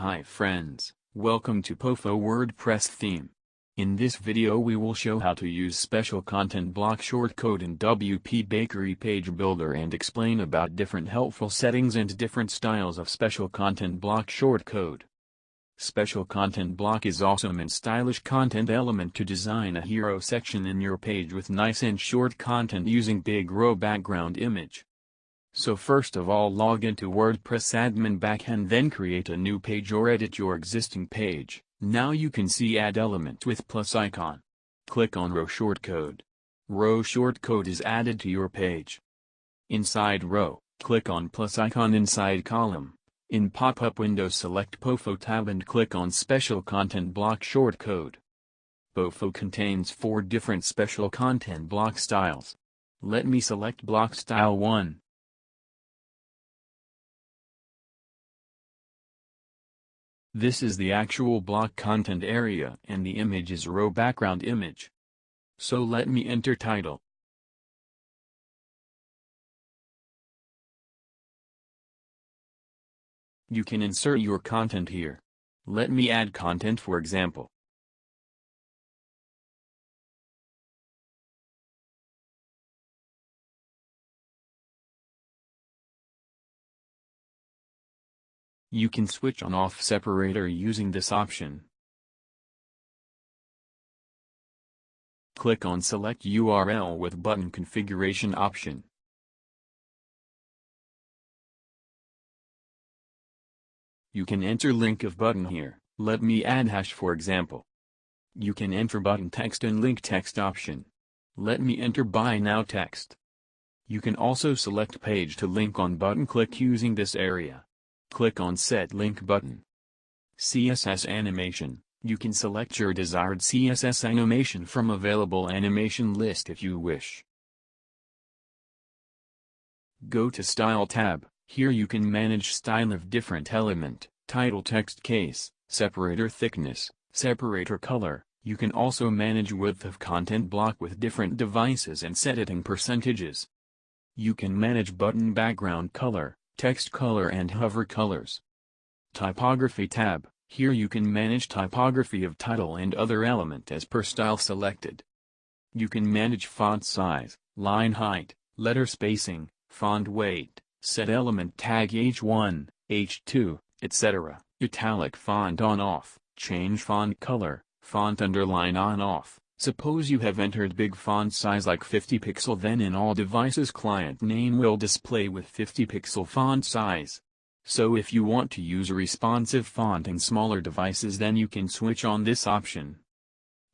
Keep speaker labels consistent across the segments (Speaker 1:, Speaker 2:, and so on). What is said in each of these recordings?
Speaker 1: Hi friends, welcome to POFO WordPress Theme. In this video we will show how to use special content block shortcode in WP Bakery Page Builder and explain about different helpful settings and different styles of special content block shortcode. Special content block is awesome and stylish content element to design a hero section in your page with nice and short content using big row background image. So first of all, log into WordPress admin backend, then create a new page or edit your existing page. Now you can see add element with plus icon. Click on row shortcode. Row shortcode is added to your page. Inside row, click on plus icon inside column. In pop-up window select POFO tab and click on special content block shortcode. POFO contains 4 different special content block styles. Let me select block style 1. This is the actual block content area and the image is row background image. So let me enter title. You can insert your content here. Let me add content, for example. You can switch on off separator using this option. Click on select URL with button configuration option. You can enter link of button here. Let me add hash, for example. You can enter button text and link text option. Let me enter buy now text. You can also select page to link on button, click using this area. Click on Set Link button. CSS animation. You can select your desired CSS animation from available animation list if you wish. Go to Style tab. Here you can manage style of different element, title text case, separator thickness, separator color. You can also manage width of content block with different devices and set editing percentages. You can manage button background color, text color and hover colors. Typography tab. Here you can manage typography of title and other element as per style selected. You can manage font size, line height, letter spacing, font weight, set element tag H1, H2, etc. Italic font on off, change font color, font underline on off. Suppose you have entered big font size like 50 pixel, then in all devices client name will display with 50 pixel font size. So if you want to use a responsive font in smaller devices, then you can switch on this option.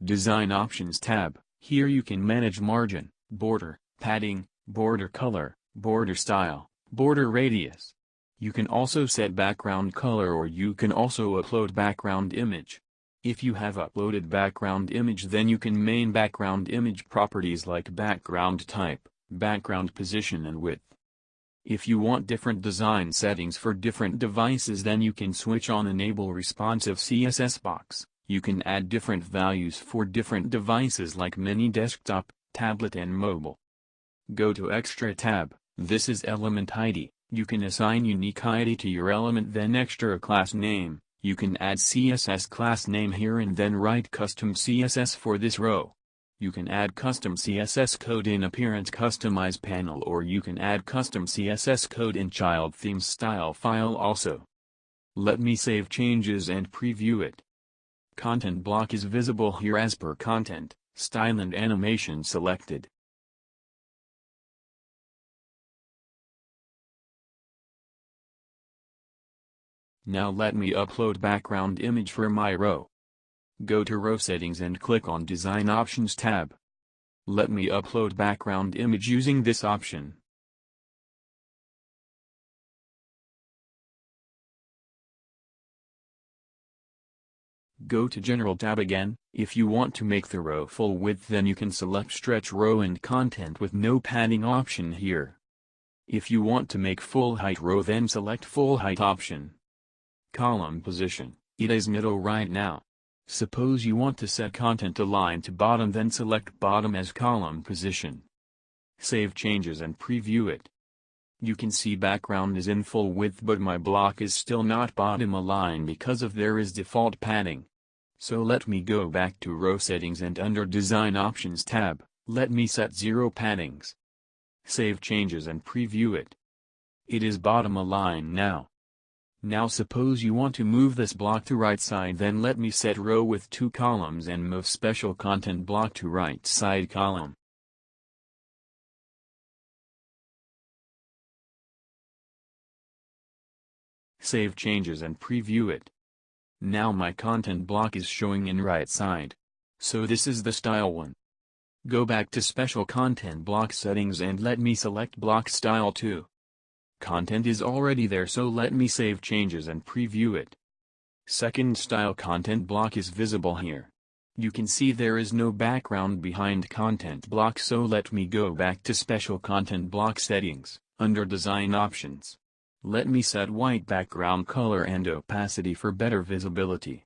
Speaker 1: Design options tab. Here you can manage margin, border, padding, border color, border style, border radius. You can also set background color, or you can also upload background image. If you have uploaded background image, then you can main background image properties like background type, background position and width. If you want different design settings for different devices, then you can switch on enable responsive CSS box. You can add different values for different devices like mini desktop, tablet and mobile. Go to Extra tab. This is element ID. You can assign unique ID to your element, then extra class name. You can add CSS class name here and then write custom CSS for this row. You can add custom CSS code in Appearance Customize panel, or you can add custom CSS code in Child Theme style file also. Let me save changes and preview it. Content block is visible here as per content, style and animation selected. Now let me upload background image for my row. Go to row settings and click on design options tab. Let me upload background image using this option. Go to general tab again. If you want to make the row full width, then you can select stretch row and content with no padding option here. If you want to make full height row, then select full height option. Column position, it is middle right now. Suppose you want to set content align to bottom, then select bottom as column position. Save changes and preview it. You can see background is in full width but my block is still not bottom align because of there is default padding. So let me go back to row settings and under design options tab, let me set 0 paddings. Save changes and preview it. It is bottom align now. Now suppose you want to move this block to right side, then let me set row with 2 columns and move special content block to right side column. Save changes and preview it. Now my content block is showing in right side. So this is the style one. Go back to special content block settings and let me select block style 2. Content is already there, so let me save changes and preview it. Second style content block is visible here. You can see there is no background behind content block, so let me go back to special content block settings, under design options. Let me set white background color and opacity for better visibility.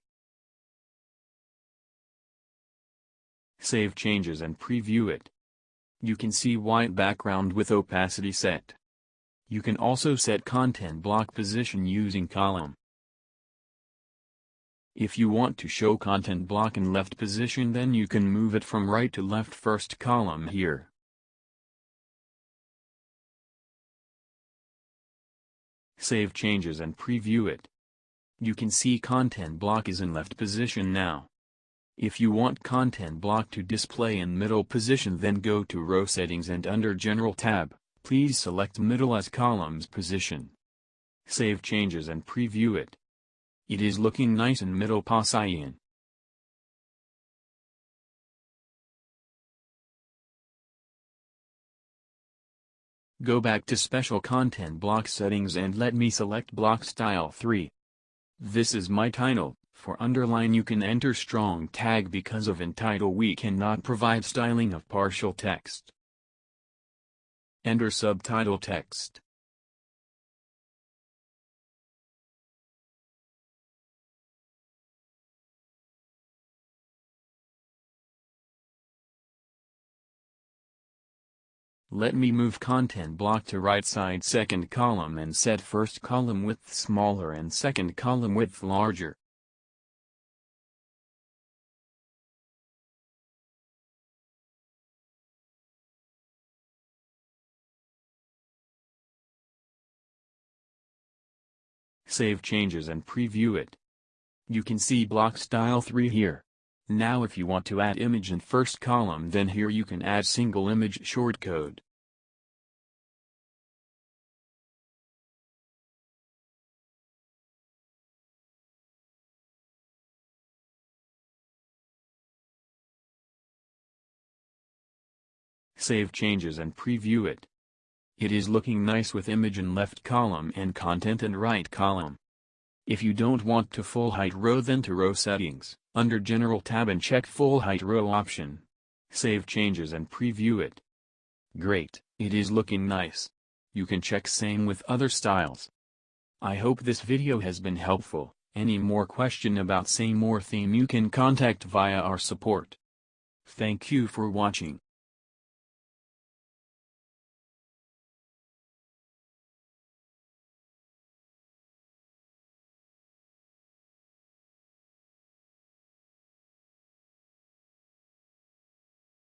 Speaker 1: Save changes and preview it. You can see white background with opacity set. You can also set content block position using column. If you want to show content block in left position, then you can move it from right to left first column here. Save changes and preview it. You can see content block is in left position now. If you want content block to display in middle position, then go to row settings and under general tab, please select middle as columns position. Save changes and preview it. It is looking nice in middle position. Go back to special content block settings and let me select block style 3. This is my title. For underline you can enter strong tag because of in title we cannot provide styling of partial text. Enter subtitle text. Let me move content block to right side second column and set first column width smaller and second column width larger. Save changes and preview it. You can see block style 3 here. Now if you want to add image in first column, then here you can add single image shortcode. Save changes and preview it. It is looking nice with image in left column and content in right column. If you don't want to full height row, then to row settings, under general tab and check full height row option. Save changes and preview it. Great, it is looking nice. You can check same with other styles. I hope this video has been helpful. Any more question about same or theme you can contact via our support. Thank you for watching.